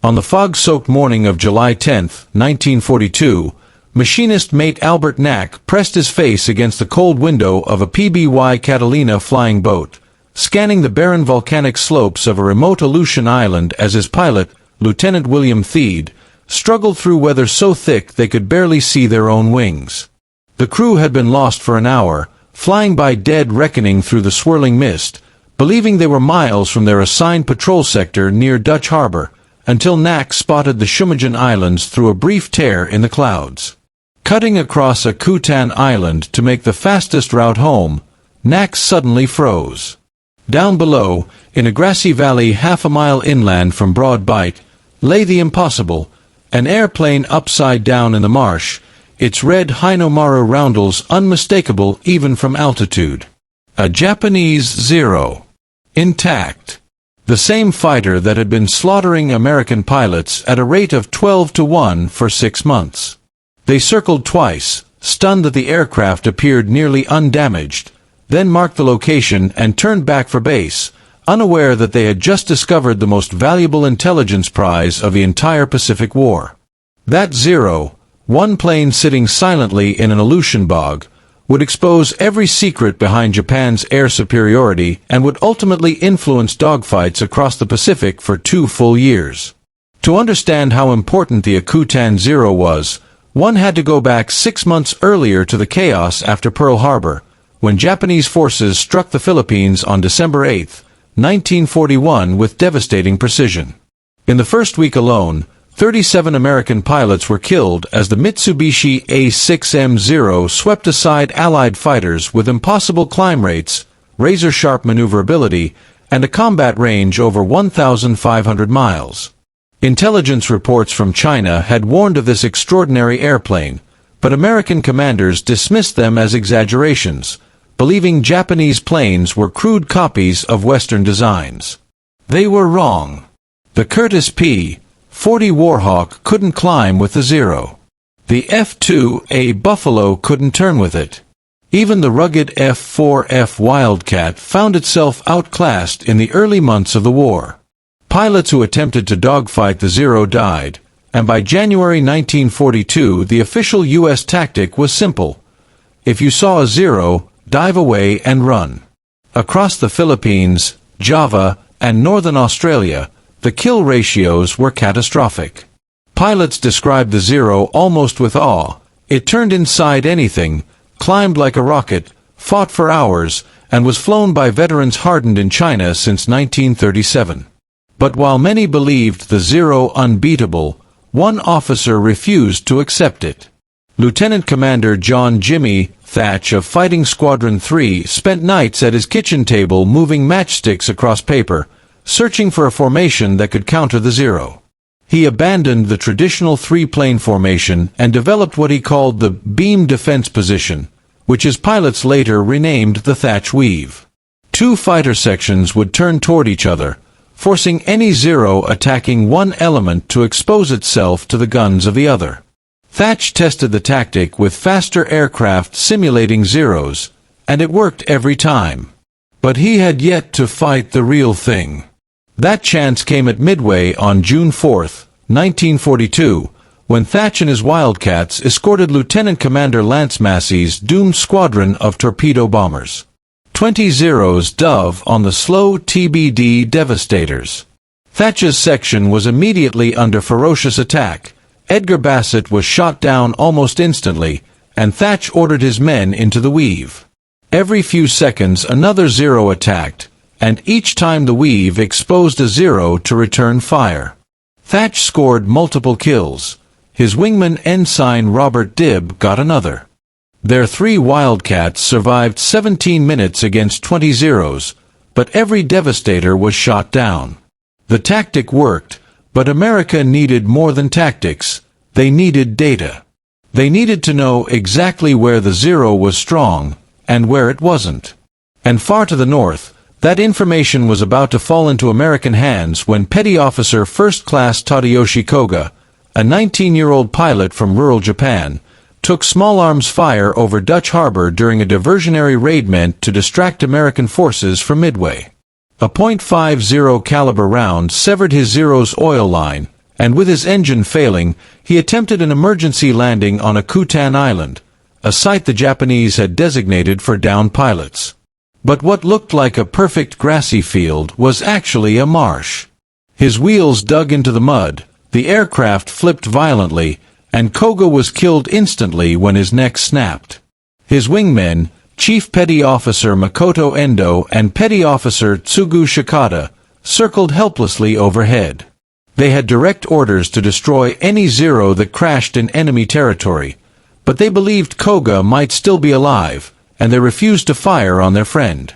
On the fog-soaked morning of July 10, 1942, machinist mate Albert NACA pressed his face against the cold window of a PBY Catalina flying boat, scanning the barren volcanic slopes of a remote Aleutian island as his pilot, Lieutenant William Theed, struggled through weather so thick they could barely see their own wings. The crew had been lost for an hour, flying by dead reckoning through the swirling mist, believing they were miles from their assigned patrol sector near Dutch Harbor, until NACA spotted the Shumajan Islands through a brief tear in the clouds. Cutting across Akutan Island to make the fastest route home, NACA suddenly froze. Down below, in a grassy valley half a mile inland from Broad Bight, lay the impossible, an airplane upside down in the marsh, its red Hinomaru roundels unmistakable even from altitude. A Japanese Zero. Intact. The same fighter that had been slaughtering American pilots at a rate of 12-1 for 6 months. They circled twice, stunned that the aircraft appeared nearly undamaged, then marked the location and turned back for base, unaware that they had just discovered the most valuable intelligence prize of the entire Pacific War. That Zero, one plane sitting silently in an Aleutian bog, would expose every secret behind Japan's air superiority and would ultimately influence dogfights across the Pacific for 2 full years. To understand how important the Akutan Zero was, one had to go back 6 months earlier to the chaos after Pearl Harbor, when Japanese forces struck the Philippines on December 8, 1941 with devastating precision. In the first week alone, 37 American pilots were killed as the Mitsubishi A6M0 swept aside Allied fighters with impossible climb rates, razor-sharp maneuverability, and a combat range over 1,500 miles. Intelligence reports from China had warned of this extraordinary airplane, but American commanders dismissed them as exaggerations, believing Japanese planes were crude copies of Western designs. They were wrong. The Curtiss P-40 Warhawk couldn't climb with the Zero. The F-2A Buffalo couldn't turn with it. Even the rugged F-4F Wildcat found itself outclassed in the early months of the war. Pilots who attempted to dogfight the Zero died, and by January 1942 the official U.S. tactic was simple. If you saw a Zero, dive away and run. Across the Philippines, Java, and northern Australia, the kill ratios were catastrophic. Pilots described the Zero almost with awe. It turned inside anything, climbed like a rocket, fought for hours, and was flown by veterans hardened in China since 1937. But while many believed the Zero unbeatable, one officer refused to accept it. Lieutenant Commander John Jimmy Thatch of Fighting Squadron 3 spent nights at his kitchen table moving matchsticks across paper, searching for a formation that could counter the Zero. He abandoned the traditional 3-plane formation and developed what he called the beam defense position, which his pilots later renamed the Thatch Weave. 2 fighter sections would turn toward each other, forcing any Zero attacking one element to expose itself to the guns of the other. Thatch tested the tactic with faster aircraft simulating Zeros, and it worked every time. But he had yet to fight the real thing. That chance came at Midway on June 4, 1942, when Thatch and his Wildcats escorted Lieutenant Commander Lance Massey's doomed squadron of torpedo bombers. 20 Zeros dove on the slow TBD Devastators. Thatch's section was immediately under ferocious attack. Edgar Bassett was shot down almost instantly, and Thatch ordered his men into the Weave. Every few seconds another Zero attacked, and each time the Weave exposed a Zero to return fire. Thatch scored multiple kills. His wingman Ensign Robert Dibb got another. Their 3 Wildcats survived 17 minutes against 20 Zeros, but every Devastator was shot down. The tactic worked, but America needed more than tactics. They needed data. They needed to know exactly where the Zero was strong, and where it wasn't. And far to the north, that information was about to fall into American hands when Petty Officer First Class Tadayoshi Koga, a 19-year-old pilot from rural Japan, took small arms fire over Dutch Harbor during a diversionary raid meant to distract American forces from Midway. A .50 caliber round severed his Zero's oil line, and with his engine failing, he attempted an emergency landing on Aleutian Island, a site the Japanese had designated for downed pilots. But what looked like a perfect grassy field was actually a marsh. His wheels dug into the mud, the aircraft flipped violently, and Koga was killed instantly when his neck snapped. His wingmen, Chief Petty Officer Makoto Endo and Petty Officer Tsugu Shikata, circled helplessly overhead. They had direct orders to destroy any Zero that crashed in enemy territory, but they believed Koga might still be alive, and they refused to fire on their friend.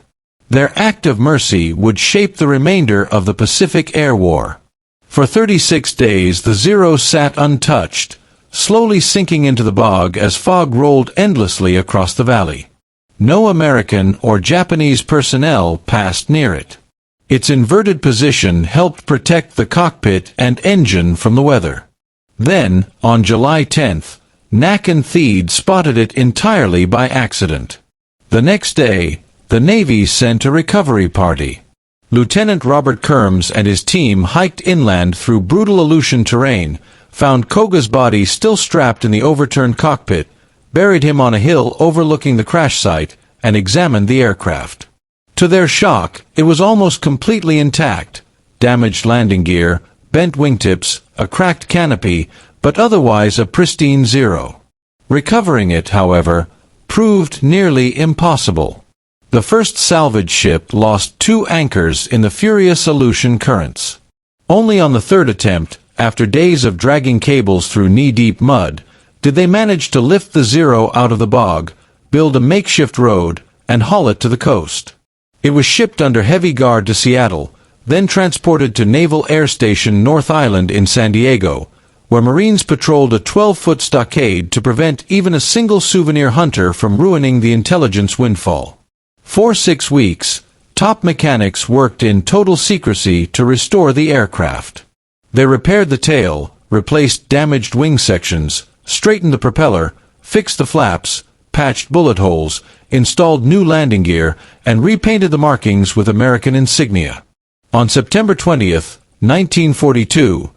Their act of mercy would shape the remainder of the Pacific Air War. For 36 days the Zero sat untouched, slowly sinking into the bog as fog rolled endlessly across the valley. No American or Japanese personnel passed near it. Its inverted position helped protect the cockpit and engine from the weather. Then, on July 10th, NACA and Theed spotted it entirely by accident. The next day, the Navy sent a recovery party. Lieutenant Robert Kerms and his team hiked inland through brutal Aleutian terrain, found Koga's body still strapped in the overturned cockpit, buried him on a hill overlooking the crash site, and examined the aircraft. To their shock, it was almost completely intact: damaged landing gear, bent wingtips, a cracked canopy, but otherwise a pristine Zero. Recovering it, however, proved nearly impossible. The first salvage ship lost 2 anchors in the furious Aleutian currents. Only on the third attempt, after days of dragging cables through knee-deep mud, did they manage to lift the Zero out of the bog, build a makeshift road, and haul it to the coast. It was shipped under heavy guard to Seattle, then transported to Naval Air Station North Island in San Diego, where Marines patrolled a 12-foot stockade to prevent even a single souvenir hunter from ruining the intelligence windfall. For 6 weeks, top mechanics worked in total secrecy to restore the aircraft. They repaired the tail, replaced damaged wing sections, straightened the propeller, fixed the flaps, patched bullet holes, installed new landing gear, and repainted the markings with American insignia. On September 20th, 1942,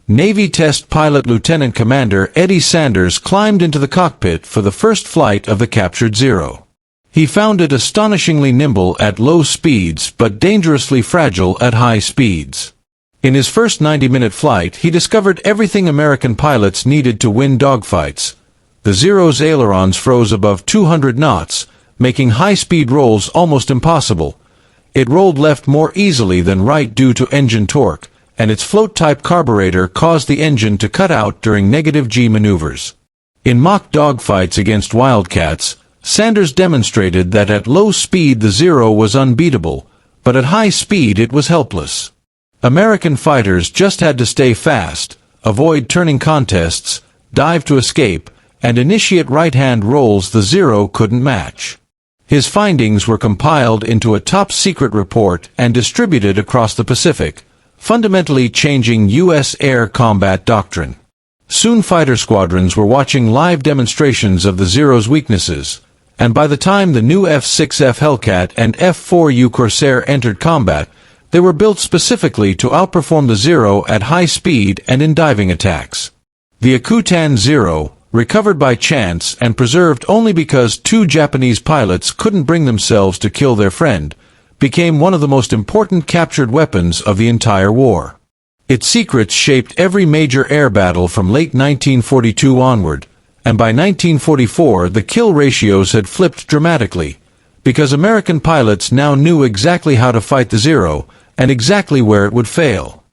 Navy Test Pilot Lieutenant Commander Eddie Sanders climbed into the cockpit for the first flight of the captured Zero. He found it astonishingly nimble at low speeds but dangerously fragile at high speeds. In his first 90-minute flight, he discovered everything American pilots needed to win dogfights. The Zero's ailerons froze above 200 knots, making high-speed rolls almost impossible. It rolled left more easily than right due to engine torque, and its float-type carburetor caused the engine to cut out during negative G maneuvers. In mock dogfights against Wildcats, Sanders demonstrated that at low speed the Zero was unbeatable, but at high speed it was helpless. American fighters just had to stay fast, avoid turning contests, dive to escape, and initiate right-hand rolls the Zero couldn't match. His findings were compiled into a top-secret report and distributed across the Pacific, fundamentally changing U.S. air combat doctrine. Soon fighter squadrons were watching live demonstrations of the Zero's weaknesses, and by the time the new F-6F Hellcat and F-4U Corsair entered combat, they were built specifically to outperform the Zero at high speed and in diving attacks. The Aleutian Zero, recovered by chance and preserved only because 2 Japanese pilots couldn't bring themselves to kill their friend, became one of the most important captured weapons of the entire war. Its secrets shaped every major air battle from late 1942 onward, and by 1944 the kill ratios had flipped dramatically, because American pilots now knew exactly how to fight the Zero, and exactly where it would fail.